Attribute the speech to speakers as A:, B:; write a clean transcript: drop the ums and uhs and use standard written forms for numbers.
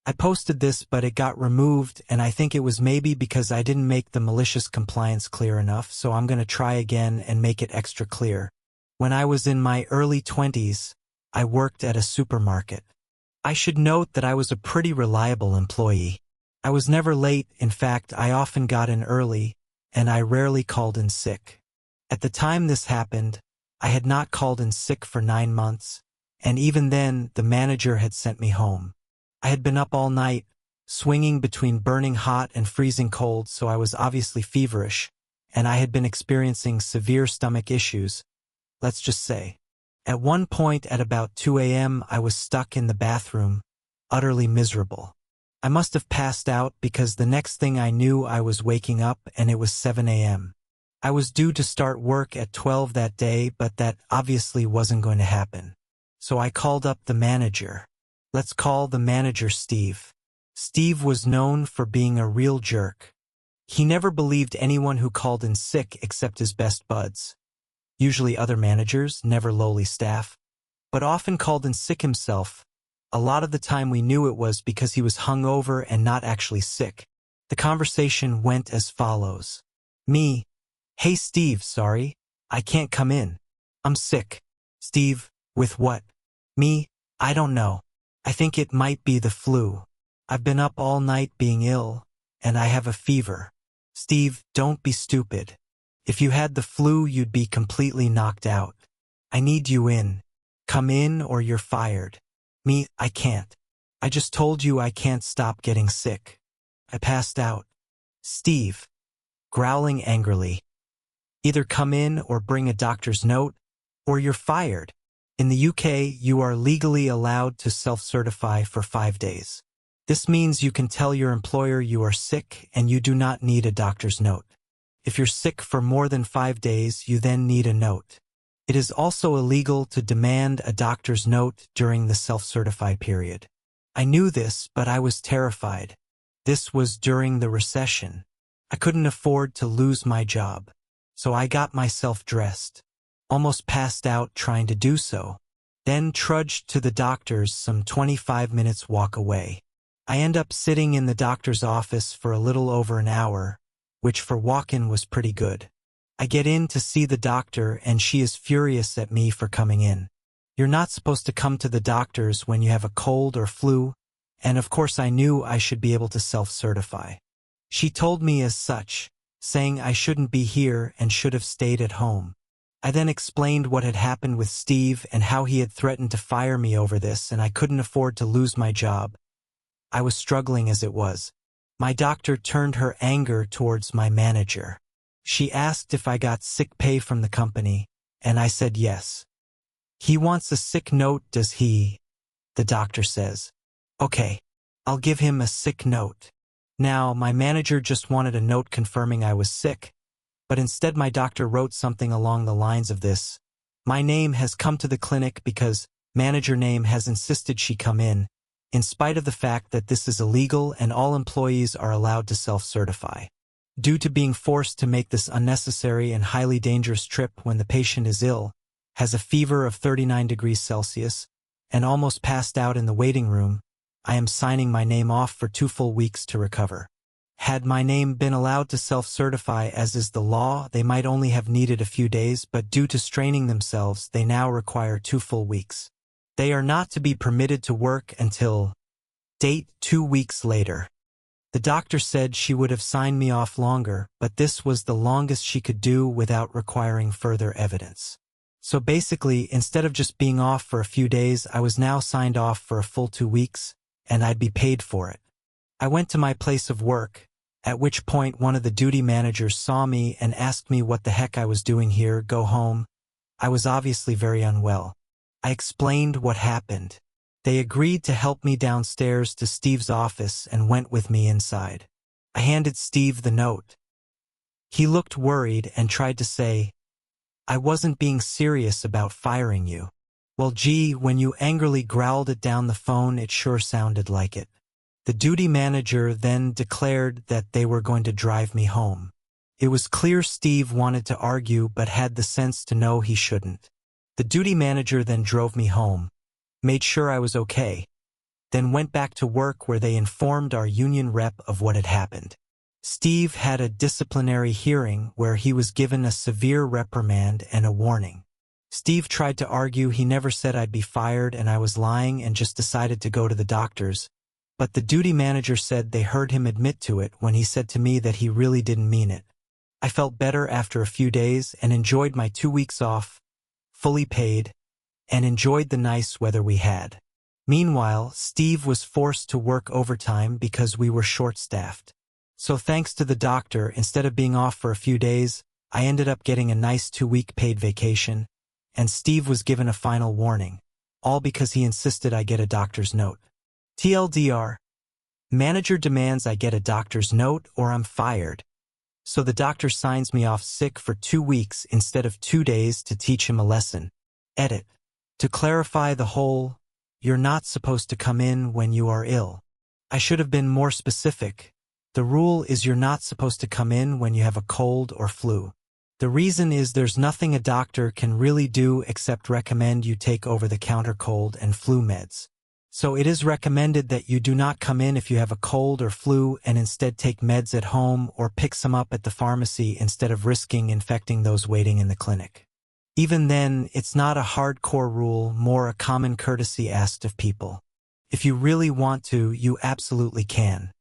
A: I posted this, but it got removed, and I think it was maybe because I didn't make the malicious compliance clear enough, so I'm gonna try again and make it extra clear. When I was in my early 20s, I worked at a supermarket. I should note that I was a pretty reliable employee. I was never late. In fact, I often got in early, and I rarely called in sick. At the time this happened, I had not called in sick for 9 months, and even then, the manager had sent me home. I had been up all night, swinging between burning hot and freezing cold, so I was obviously feverish, and I had been experiencing severe stomach issues, let's just say. At one point at about 2 a.m., I was stuck in the bathroom, utterly miserable. I must have passed out because the next thing I knew I was waking up and it was 7 a.m. I was due to start work at 12 that day, but that obviously wasn't going to happen. So I called up the manager. Let's call the manager Steve. Steve was known for being a real jerk. He never believed anyone who called in sick except his best buds. Usually other managers, never lowly staff, but often called in sick himself. A lot of the time we knew it was because he was hungover and not actually sick. The conversation went as follows. Me: "Hey Steve, sorry, I can't come in. I'm sick." Steve: "With what?" Me: "I don't know. I think it might be the flu. I've been up all night being ill, and I have a fever." Steve: "Don't be stupid. If you had the flu, you'd be completely knocked out. I need you in. Come in or you're fired." Me: "I can't. I just told you I can't stop getting sick. I passed out." Steve, growling angrily: "Either come in or bring a doctor's note, or you're fired. In the UK, you are legally allowed to self-certify for 5 days. This means you can tell your employer you are sick and you do not need a doctor's note. If you're sick for more than 5 days, you then need a note. It is also illegal to demand a doctor's note during the self-certify period." I knew this, but I was terrified. This was during the recession. I couldn't afford to lose my job. So I got myself dressed, almost passed out trying to do so, then trudged to the doctor's some 25 minutes walk away. I end up sitting in the doctor's office for a little over an hour, which for walk-in was pretty good. I get in to see the doctor and she is furious at me for coming in. You're not supposed to come to the doctor's when you have a cold or flu, and of course I knew I should be able to self-certify. She told me as such, saying I shouldn't be here and should have stayed at home. I then explained what had happened with Steve and how he had threatened to fire me over this, and I couldn't afford to lose my job. I was struggling as it was. My doctor turned her anger towards my manager. She asked if I got sick pay from the company, and I said yes. "He wants a sick note, does he?" the doctor says. "Okay, I'll give him a sick note." Now, my manager just wanted a note confirming I was sick, but instead my doctor wrote something along the lines of this: "My name has come to the clinic because manager name has insisted she come in spite of the fact that this is illegal and all employees are allowed to self-certify. Due to being forced to make this unnecessary and highly dangerous trip when the patient is ill, has a fever of 39 degrees Celsius, and almost passed out in the waiting room, I am signing my name off for 2 full weeks to recover." Had my name been allowed to self-certify as is the law, they might only have needed a few days, but due to straining themselves, they now require 2 full weeks. They are not to be permitted to work until date 2 weeks later. The doctor said she would have signed me off longer, but this was the longest she could do without requiring further evidence. So basically, instead of just being off for a few days, I was now signed off for a full 2 weeks, and I'd be paid for it. I went to my place of work, at which point one of the duty managers saw me and asked me what the heck I was doing here. Go home. I was obviously very unwell. I explained what happened. They agreed to help me downstairs to Steve's office and went with me inside. I handed Steve the note. He looked worried and tried to say, "I wasn't being serious about firing you." Well, gee, when you angrily growled it down the phone, it sure sounded like it. The duty manager then declared that they were going to drive me home. It was clear Steve wanted to argue but had the sense to know he shouldn't. The duty manager then drove me home, made sure I was okay, then went back to work where they informed our union rep of what had happened. Steve had a disciplinary hearing where he was given a severe reprimand and a warning. Steve tried to argue he never said I'd be fired and I was lying and just decided to go to the doctors, but the duty manager said they heard him admit to it when he said to me that he really didn't mean it. I felt better after a few days and enjoyed my 2 weeks off, fully paid, and enjoyed the nice weather we had. Meanwhile, Steve was forced to work overtime because we were short-staffed. So thanks to the doctor, instead of being off for a few days, I ended up getting a nice 2-week paid vacation, and Steve was given a final warning, all because he insisted I get a doctor's note. TLDR. Manager demands I get a doctor's note or I'm fired. So the doctor signs me off sick for 2 weeks instead of 2 days to teach him a lesson. Edit. To clarify the whole, you're not supposed to come in when you are ill. I should have been more specific. The rule is you're not supposed to come in when you have a cold or flu. The reason is there's nothing a doctor can really do except recommend you take over-the-counter cold and flu meds. So it is recommended that you do not come in if you have a cold or flu and instead take meds at home or pick some up at the pharmacy instead of risking infecting those waiting in the clinic. Even then, it's not a hardcore rule, more a common courtesy asked of people. If you really want to, you absolutely can.